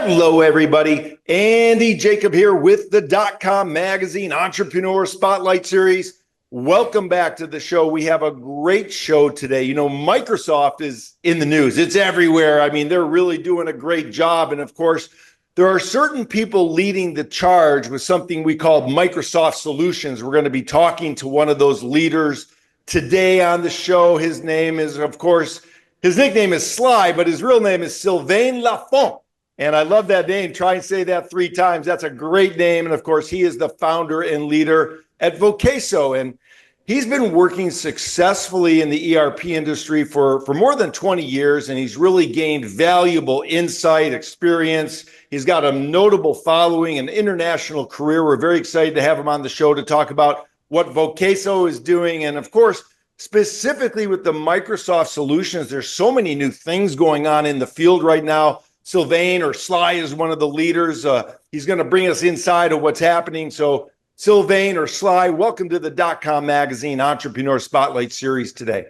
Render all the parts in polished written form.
Hello, everybody. Andy Jacob here with the DotCome Magazine Entrepreneur Spotlight Series. Welcome back to the show. We have a great show today. You know, Microsoft is in the news. It's everywhere. I mean, they're really doing a great job. And of course, there are certain people leading the charge with something we call Microsoft Solutions. We're going to be talking to one of those leaders today on the show. His name is, of course, his nickname is Sly, but his real name is Sylvain Lafond. And I love that name. Try and say that 3 times. That's a great name. And of course, he is the founder and leader at Vokeso. And he's been working successfully in the ERP industry for more than 20 years. And he's really gained valuable insight, experience. He's got a notable following, an international career. We're very excited to have him on the show to talk about what Vokeso is doing. And of course, specifically with the Microsoft solutions, there's so many new things going on in the field right now. Sylvain, or Sly, is one of the leaders. He's going to bring us inside of what's happening. So Sylvain, or Sly, welcome to the DotCome Magazine Entrepreneur Spotlight Series today.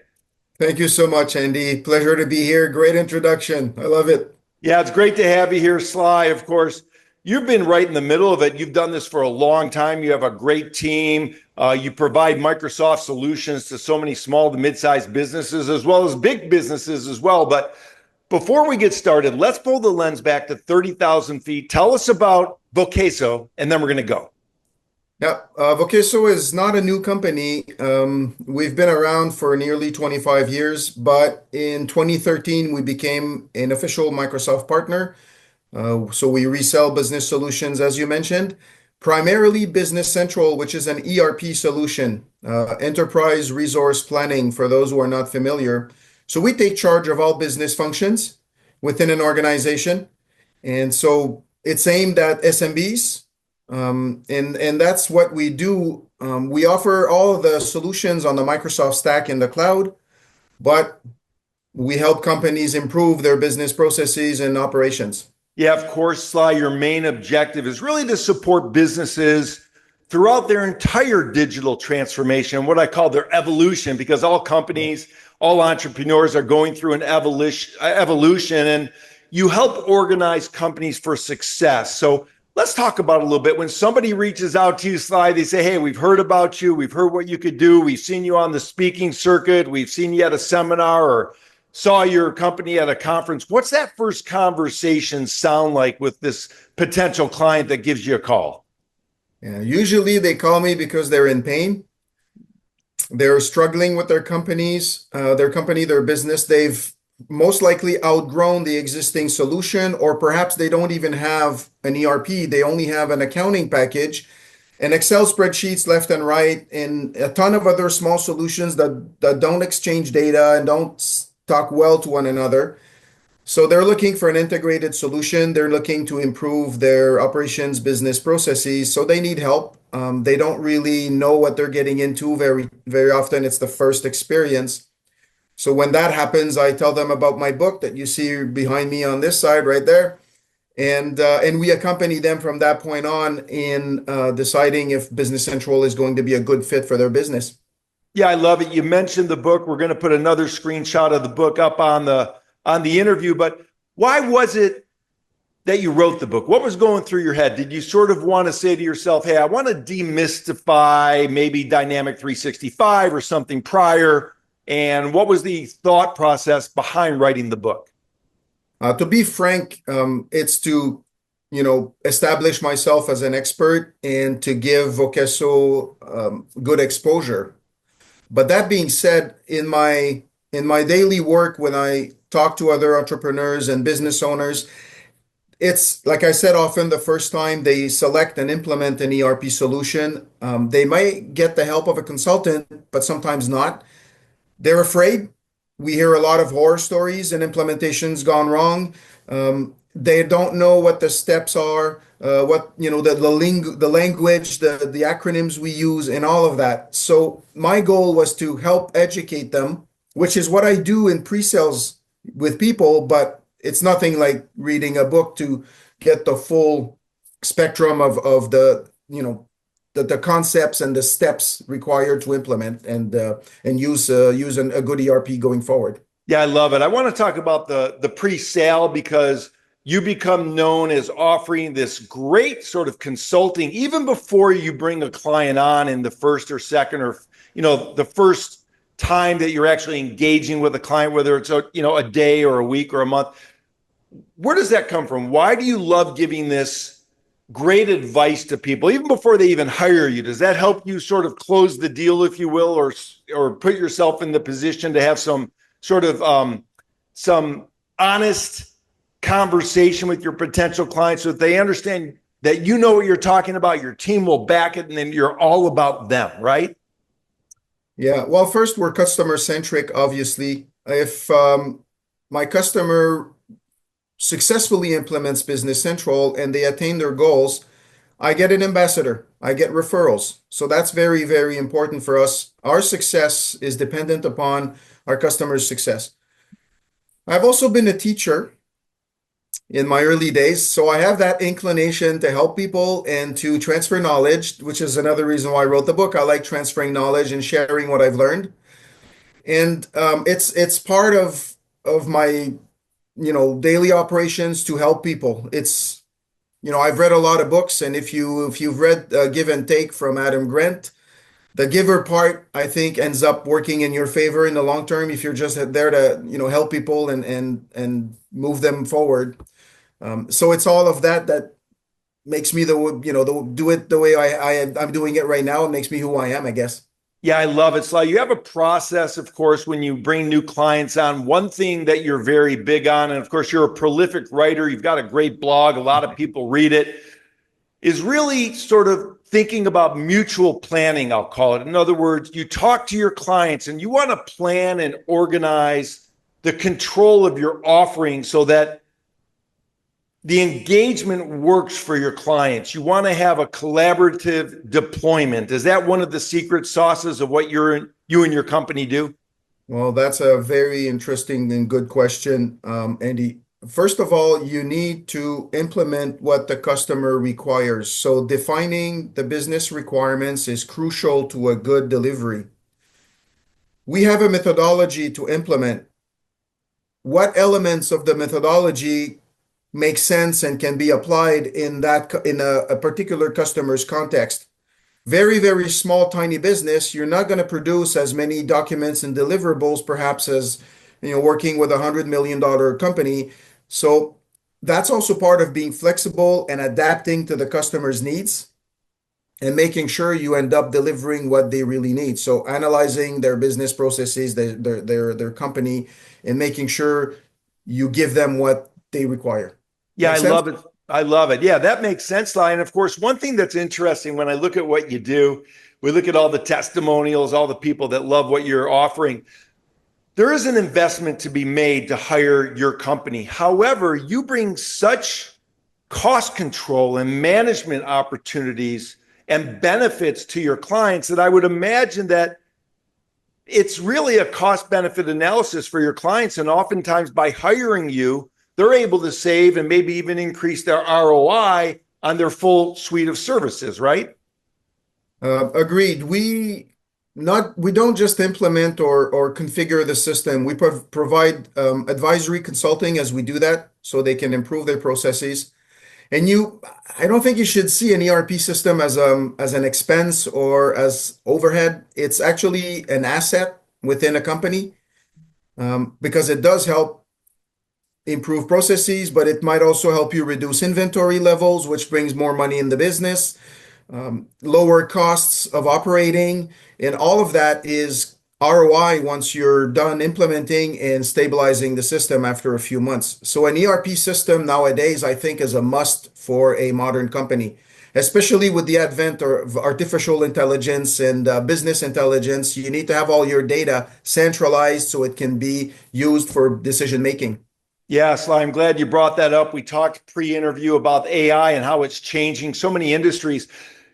Thank you so much, Andy. Pleasure to be here. Great introduction. I love it. Yeah, it's great to have you here, Sly. Of course, you've been right in the middle of it. You've done this for a long time. You have a great team. You provide Microsoft solutions to so many small to mid-sized businesses, as well as big businesses as well. But before we get started, let's pull the lens back to 30,000 feet. Tell us about Vokeso, and then we're going to go. Yeah, Vokeso is not a new company. We've been around for nearly 25 years, but in 2013, we became an official Microsoft partner. So we resell business solutions, as you mentioned, primarily Business Central, which is an ERP solution, enterprise resource planning for those who are not familiar. So we take charge of all business functions within an organization. And so it's aimed at SMBs. And that's what we do. We offer all of the solutions on the Microsoft stack in the cloud, but we help companies improve their business processes and operations. Yeah, of course, Sly, your main objective is really to support businesses throughout their entire digital transformation, what I call their evolution, because all companies, all entrepreneurs are going through an evolution, and you help organize companies for success. So let's talk about it a little bit. When somebody reaches out to you, Sly, they say, hey, we've heard about you. We've heard what you could do. We've seen you on the speaking circuit. We've seen you at a seminar or saw your company at a conference. What's that first conversation sound like with this potential client that gives you a call? Yeah, usually they call me because they're in pain. They're struggling with their their business. They've most likely outgrown the existing solution, or perhaps they don't even have an ERP. They only have an accounting package and Excel spreadsheets left and right, and a ton of other small solutions that don't exchange data and don't talk well to one another. So they're looking for an integrated solution. They're looking to improve their operations, business processes. So they need help. They don't really know what they're getting into very, very often. It's the first experience. So when that happens, I tell them about my book that you see behind me on this side right there. And we accompany them from that point on in deciding if Business Central is going to be a good fit for their business. Yeah, I love it. You mentioned the book. We're going to put another screenshot of the book up on the interview, but why was it that you wrote the book? What was going through your head? Did you sort of want to say to yourself, hey, I want to demystify maybe Dynamic 365 or something prior? And what was the thought process behind writing the book? To be frank, it's to, establish myself as an expert and to give Vokeso good exposure. But that being said, in my daily work, when I talk to other entrepreneurs and business owners, it's like I said, often the first time they select and implement an ERP solution, they might get the help of a consultant, but sometimes not. They're afraid. We hear a lot of horror stories and implementations gone wrong. They don't know what the steps are, the language, the acronyms we use, and all of that. So my goal was to help educate them, which is what I do in pre-sales with people, but it's nothing like reading a book to get the full spectrum of the concepts and the steps required to implement and use a good ERP going forward. Yeah, I love it. I want to talk about the pre-sale because you become known as offering this great sort of consulting, even before you bring a client on in the first or second or, the first time that you're actually engaging with a client, whether it's a day or a week or a month. Where does that come from? Why do you love giving this great advice to people even before they even hire you? Does that help you sort of close the deal, if you will, or put yourself in the position to have some sort of some honest conversation with your potential clients so that they understand that you know what you're talking about, your team will back it, and then you're all about them, right? Yeah. Well, first, we're customer centric, obviously. If my customer successfully implements Business Central and they attain their goals, I get an ambassador, I get referrals. So that's very, very important for us. Our success is dependent upon our customers' success. I've also been a teacher in my early days, so I have that inclination to help people and to transfer knowledge, which is another reason why I wrote the book. I like transferring knowledge and sharing what I've learned. And it's part of my daily operations to help people. It's I've read a lot of books, and if you've read Give and Take from Adam Grant, the giver part I think ends up working in your favor in the long term if you're just there to help people and move them forward. So it's all of that makes me do it the way I'm doing it right now. It makes me who I am, I guess. Yeah, I love it, Sly. You have a process, of course, when you bring new clients on. One thing that you're very big on, and of course, you're a prolific writer, you've got a great blog, a lot of people read it, is really sort of thinking about mutual planning, I'll call it. In other words, you talk to your clients and you want to plan and organize the control of your offering so that the engagement works for your clients. You want to have a collaborative deployment. Is that one of the secret sauces of what you and your company do? Well, that's a very interesting and good question, Andy. First of all, you need to implement what the customer requires. So defining the business requirements is crucial to a good delivery. We have a methodology to implement. What elements of the methodology make sense and can be applied in a particular customer's context? Very, very small, tiny business, you're not going to produce as many documents and deliverables, perhaps as working with $100 million company. So that's also part of being flexible and adapting to the customer's needs and making sure you end up delivering what they really need. So analyzing their business processes, their company, and making sure you give them what they require. Yeah, Make I sense? love it. I love it. Yeah, that makes sense, Sly. And of course, one thing that's interesting when I look at what you do, we look at all the testimonials, all the people that love what you're offering. There is an investment to be made to hire your company. However, you bring such cost control and management opportunities and benefits to your clients that I would imagine that it's really a cost benefit analysis for your clients. And oftentimes by hiring you, they're able to save and maybe even increase their ROI on their full suite of services, right? Agreed. We don't just implement or configure the system. We provide advisory consulting as we do that, so they can improve their processes. And I don't think you should see an ERP system as an expense or as overhead. It's actually an asset within a company, because it does help improve processes, but it might also help you reduce inventory levels, which brings more money in the business, lower costs of operating, and all of that is ROI once you're done implementing and stabilizing the system after a few months. So an ERP system nowadays, I think, is a must for a modern company, especially with the advent of artificial intelligence and business intelligence. You need to have all your data centralized so it can be used for decision making. Yeah, Sly, I'm glad you brought that up. We talked pre-interview about AI and how it's changing so many industries.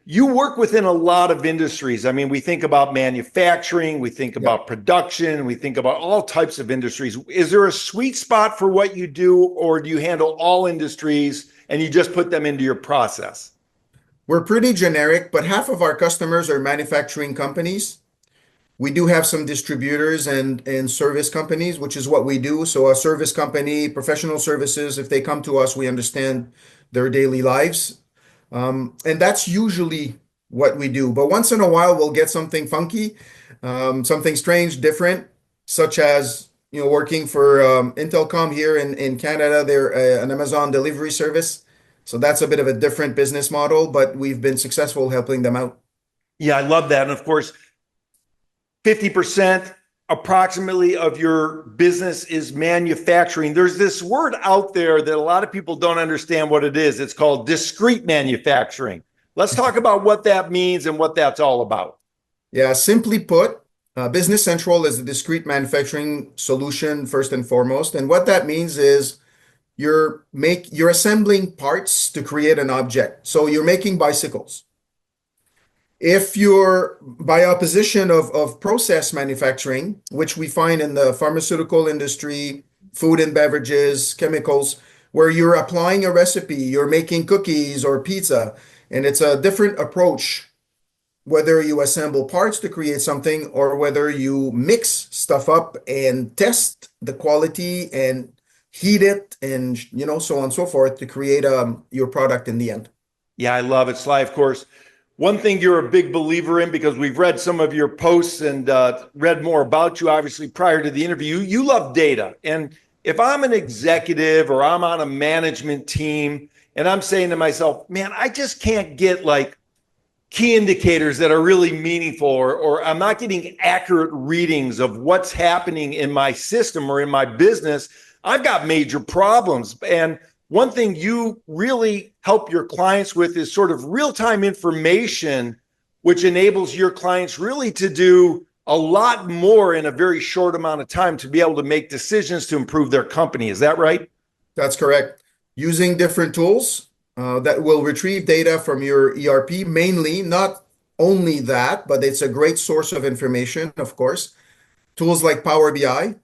You work within a lot of industries. I mean, we think about manufacturing, we think about production, we think about all types of industries. Is there a sweet spot for what you do, or do you handle all industries and you just put them into your process? We're pretty generic, but half of our customers are manufacturing companies. We do have some distributors and service companies, which is what we do. So a service company, professional services, if they come to us, we understand their daily lives. And that's usually what we do. But once in a while, we'll get something funky, something strange, different, such as working for Intelcom here in Canada. They're an Amazon delivery service. So that's a bit of a different business model, but we've been successful helping them out. Yeah, I love that. And of course, 50% approximately of your business is manufacturing. There's this word out there that a lot of people don't understand what it is. It's called discrete manufacturing. Let's talk about what that means and what that's all about. Yeah, simply put, Business Central is a discrete manufacturing solution first and foremost. And what that means is you're assembling parts to create an object. So you're making bicycles. If you're by opposition of process manufacturing, which we find in the pharmaceutical industry, food and beverages, chemicals, where you're applying a recipe, you're making cookies or pizza, and it's a different approach, whether you assemble parts to create something or whether you mix stuff up and test the quality and heat it and so on and so forth to create your product in the end. Yeah, I love it, Sly. Of course, one thing you're a big believer in, because we've read some of your posts and read more about you, obviously, prior to the interview, you love data. And if I'm an executive or I'm on a management team and I'm saying to myself, man, I just can't get like key indicators that are really meaningful, or I'm not getting accurate readings of what's happening in my system or in my business, I've got major problems. And one thing you really help your clients with is sort of real-time information, which enables your clients really to do a lot more in a very short amount of time to be able to make decisions to improve their company. Is that right? That's correct. Using different tools that will retrieve data from your ERP, mainly, not only that, but it's a great source of information, of course. Tools like Power BI.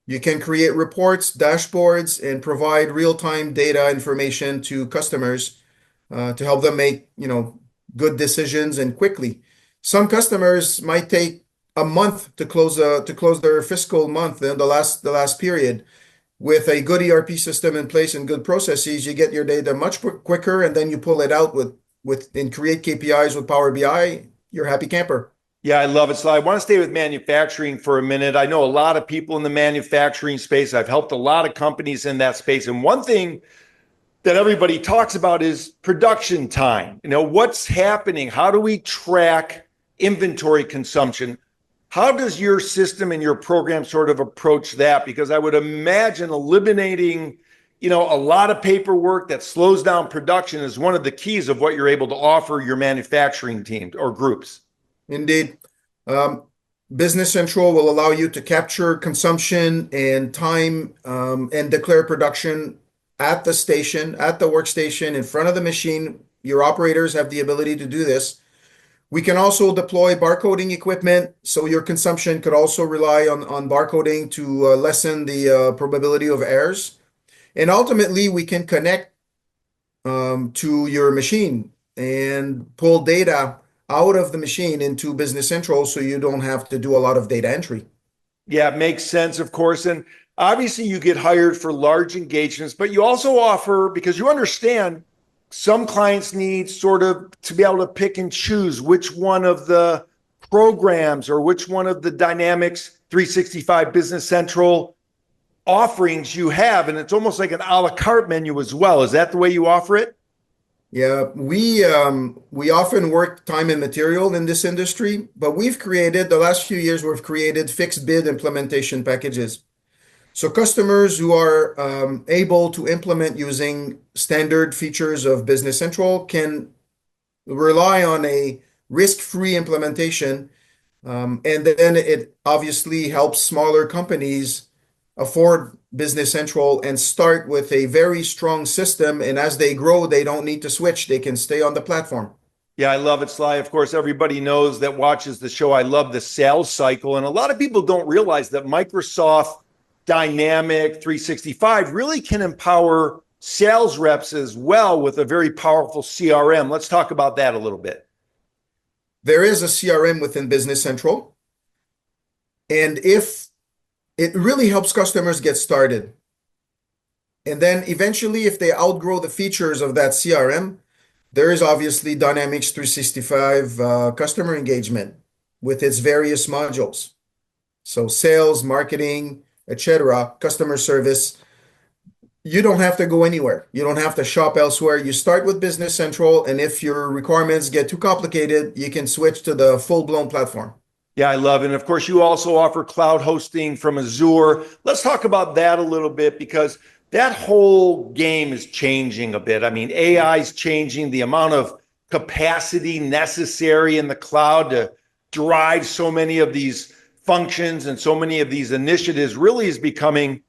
You can create reports, dashboards, and provide real-time data information to customers to help them make, good decisions and quickly. Some customers might take a month to close their fiscal month in the last period. With a good ERP system in place and good processes, you get your data much quicker, and then you pull it out and create KPIs with Power BI. You're a happy camper. Yeah, I love it. So I want to stay with manufacturing for a minute. I know a lot of people in the manufacturing space. I've helped a lot of companies in that space. And one thing that everybody talks about is production time. What's happening? How do we track inventory consumption? How does your system and your program sort of approach that? Because I would imagine eliminating, a lot of paperwork that slows down production is one of the keys of what you're able to offer your manufacturing teams or groups. Indeed. Business Central will allow you to capture consumption and time and declare production at the station, at the workstation, in front of the machine. Your operators have the ability to do this. We can also deploy barcoding equipment, so your consumption could also rely on barcoding to lessen the probability of errors. And ultimately, we can connect to your machine and pull data out of the machine into Business Central so you don't have to do a lot of data entry. Yeah, it makes sense, of course. And obviously you get hired for large engagements, but you also offer, because you understand some clients need sort of to be able to pick and choose which one of the programs or which one of the Dynamics 365 Business Central offerings you have. And it's almost like an a la carte menu as well. Is that the way you offer it? Yeah, we often work time and material in this industry, but the last few years, we've created fixed bid implementation packages. So customers who are able to implement using standard features of Business Central can rely on a risk-free implementation, and then it obviously helps smaller companies afford Business Central and start with a very strong system. And as they grow, they don't need to switch. They can stay on the platform. Yeah, I love it, Sly. Of course, everybody knows that watches the show. I love the sales cycle. And a lot of people don't realize that Microsoft Dynamic 365 really can empower sales reps as well with a very powerful CRM. Let's talk about that a little bit. There is a CRM within Business Central. And if it really helps customers get started. And then eventually, if they outgrow the features of that CRM, there is obviously Dynamics 365 customer engagement with its various modules. So sales, marketing, etc., customer service. You don't have to go anywhere. You don't have to shop elsewhere. You start with Business Central, and if your requirements get too complicated, you can switch to the full-blown platform. Yeah, I love it. And of course, you also offer cloud hosting from Azure. Let's talk about that a little bit because that whole game is changing a bit. I mean, AI is changing the amount of capacity necessary in the cloud to drive so many of these functions and so many of these initiatives really is becoming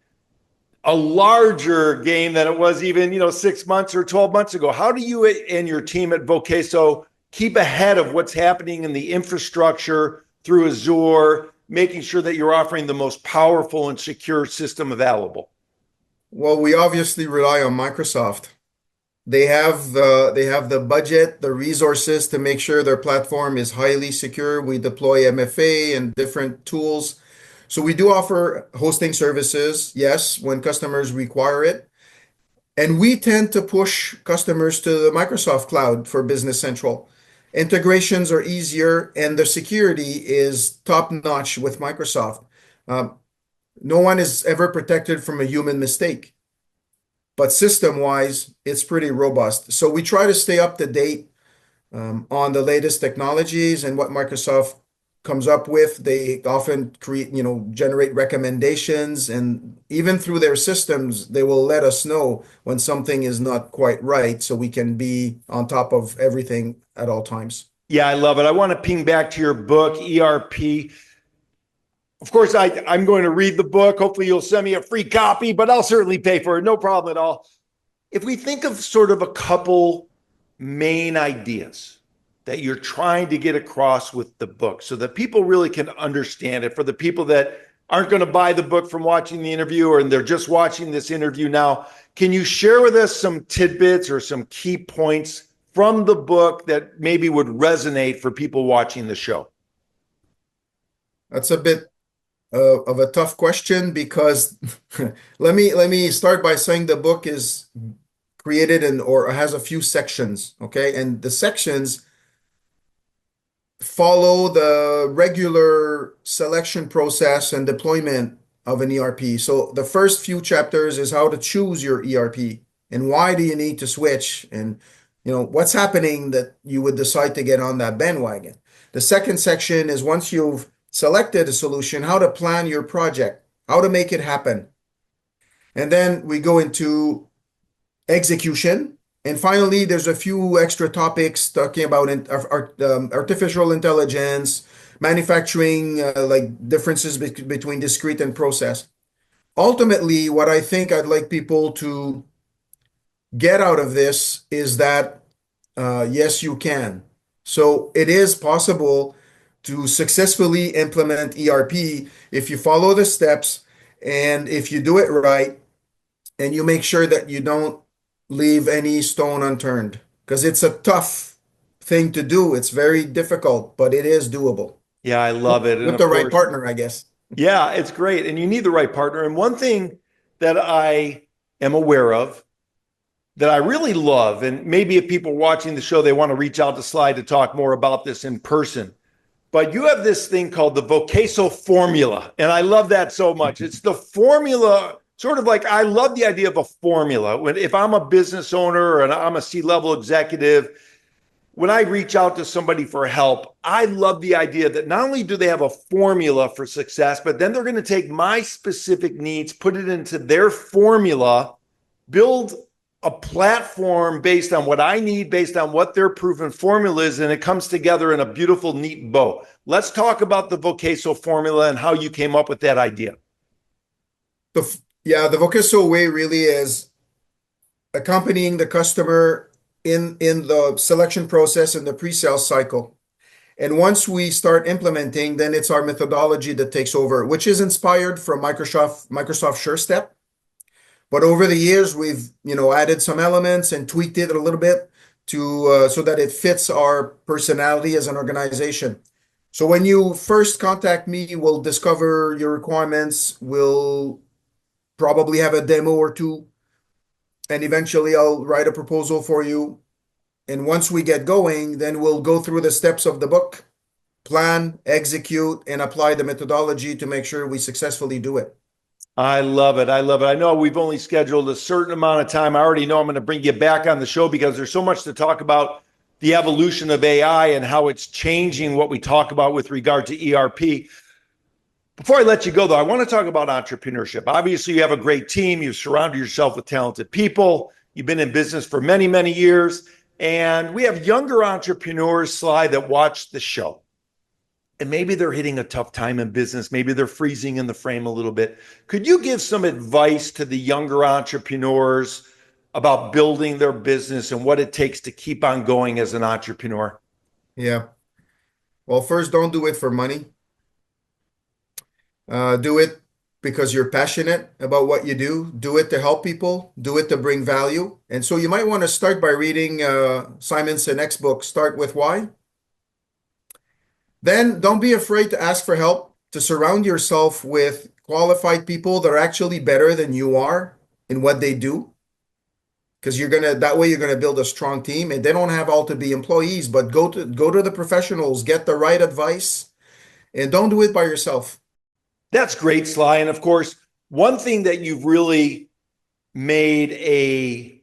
a larger game than it was even, 6 months or 12 months ago. How do you and your team at Vokeso keep ahead of what's happening in the infrastructure through Azure, making sure that you're offering the most powerful and secure system available? Well, we obviously rely on Microsoft. They have the budget, the resources to make sure their platform is highly secure. We deploy MFA and different tools. So we do offer hosting services, yes, when customers require it. And we tend to push customers to the Microsoft Cloud for Business Central. Integrations are easier, and the security is top-notch with Microsoft. Um, no one is ever protected from a human mistake, but system-wise, it's pretty robust. So we try to stay up to date on the latest technologies and what Microsoft comes up with. They often generate recommendations, and even through their systems, they will let us know when something is not quite right so we can be on top of everything at all times. Yeah, I love it. I want to ping back to your book, ERP. Of course, I'm going to read the book. Hopefully, you'll send me a free copy, but I'll certainly pay for it. No problem at all. If we think of sort of a couple main ideas that you're trying to get across with the book so that people really can understand it, for the people that aren't going to buy the book from watching the interview or they're just watching this interview now, can you share with us some tidbits or some key points from the book that maybe would resonate for people watching the show? That's a bit of a tough question because let me start by saying the book is created or has a few sections, okay? And the sections follow the regular selection process and deployment of an ERP. So the first few chapters is how to choose your ERP and why do you need to switch, and what's happening that you would decide to get on that bandwagon. The second section is once you've selected a solution, how to plan your project, how to make it happen. And then we go into execution. And finally, there's a few extra topics talking about artificial intelligence, manufacturing, like differences between discrete and process. Ultimately, what I think I'd like people to get out of this is that, yes, you can. So it is possible to successfully implement ERP if you follow the steps and if you do it right and you make sure that you don't leave any stone unturned, because it's a tough thing to do. It's very difficult, but it is doable. Yeah, I love it. And With of the right course, partner, I guess. yeah, it's great. And you need the right partner. And one thing that I am aware of that I really love, and maybe if people watching the show, they want to reach out to Slide to talk more about this in person, but you have this thing called the Vokeso formula. And I love that so much. It's the formula, sort of like I love the idea of a formula. If I'm a business owner and I'm a C-level executive, when I reach out to somebody for help, I love the idea that not only do they have a formula for success, but then they're going to take my specific needs, put it into their formula, build a platform based on what I need, based on what their proven formula is, and it comes together in a beautiful, neat bow. Let's talk about the Vokeso formula and how you came up with that idea. The Vokeso way really is accompanying the customer in the selection process and the pre-sale cycle. And once we start implementing, then it's our methodology that takes over, which is inspired from Microsoft SureStep. But over the years, we've added some elements and tweaked it a little bit to so that it fits our personality as an organization. So when you first contact me, we'll discover your requirements. We'll probably have a demo or two, and eventually I'll write a proposal for you. And once we get going, then we'll go through the steps of the book, plan, execute, and apply the methodology to make sure we successfully do it. I love it. I love it. I know we've only scheduled a certain amount of time. I already know I'm going to bring you back on the show because there's so much to talk about the evolution of AI and how it's changing what we talk about with regard to ERP. Before I let you go, though, I want to talk about entrepreneurship. Obviously, you have a great team. You've surrounded yourself with talented people. You've been in business for many, many years. And we have younger entrepreneurs, Sly, that watch the show. And maybe they're hitting a tough time in business. Maybe they're freezing in the frame a little bit. Could you give some advice to the younger entrepreneurs about building their business and what it takes to keep on going as an entrepreneur? Yeah. Well, first, don't do it for money. Do it because you're passionate about what you do. Do it to help people. Do it to bring value. And so you might want to start by reading Simon Sinek's book, Start With Why. Then don't be afraid to ask for help, to surround yourself with qualified people that are actually better than you are in what they do. Because that way you're gonna build a strong team, and they don't have all to be employees, but go to the professionals, get the right advice, and don't do it by yourself. That's great, Sly. And of course, one thing that you've really made a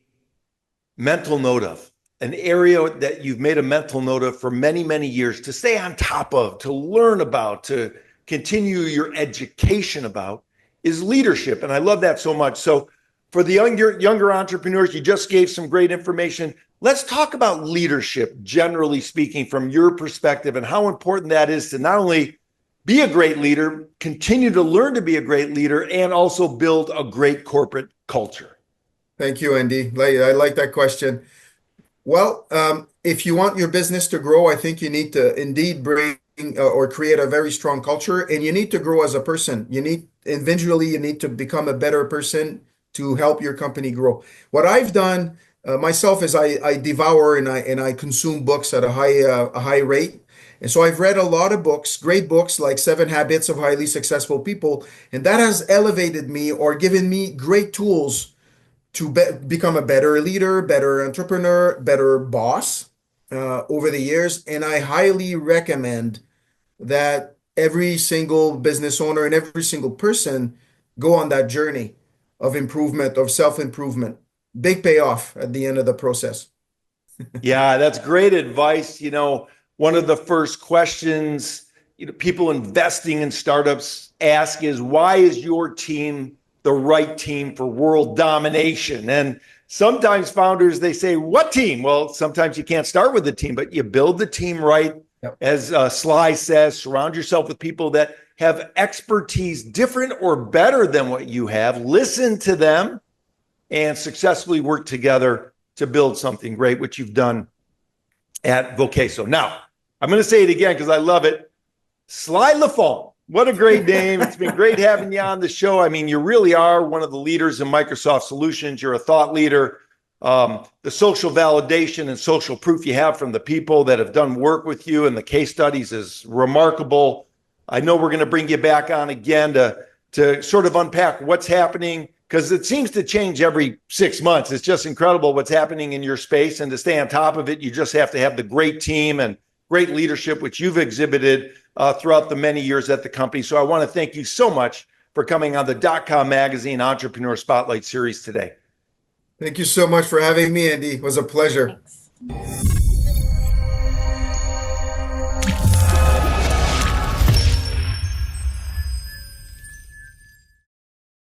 mental note of, an area that you've made a mental note of for many, many years to stay on top of, to learn about, to continue your education about, is leadership. And I love that so much. So for the younger entrepreneurs, you just gave some great information. Let's talk about leadership, generally speaking, from your perspective and how important that is to not only be a great leader, continue to learn to be a great leader, and also build a great corporate culture. Thank you, Andy. I like that question. Well, if you want your business to grow, I think you need to indeed bring or create a very strong culture, and you need to grow as a person. Individually, you need to become a better person to help your company grow. What I've done myself is I devour and I consume books at a high rate. And so I've read a lot of books, great books like 7 Habits of Highly Successful People, and that has elevated me or given me great tools to become a better leader, better entrepreneur, better boss over the years. And I highly recommend that every single business owner and every single person go on that journey of improvement, of self-improvement. Big payoff at the end of the process. Yeah, that's great advice. One of the first questions people investing in startups ask is, why is your team the right team for world domination? And sometimes founders, they say, what team? Well, sometimes you can't start with the team, but you build the team right. Yep. As Sly says, surround yourself with people that have expertise different or better than what you have. Listen to them and successfully work together to build something great, which you've done at Vokeso. Now, I'm going to say it again because I love it. Sly Lafond. What a great name. It's been great having you on the show. I mean, you really are one of the leaders in Microsoft solutions. You're a thought leader. The social validation and social proof you have from the people that have done work with you and the case studies is remarkable. I know we're going to bring you back on again to sort of unpack what's happening, because it seems to change every 6 months. It's just incredible what's happening in your space. And to stay on top of it, you just have to have the great team and great leadership, which you've exhibited throughout the many years at the company. So I want to thank you so much for coming on the DotCome Magazine Entrepreneur Spotlight Series today. Thank you so much for having me, Andy. It was a pleasure. Thanks.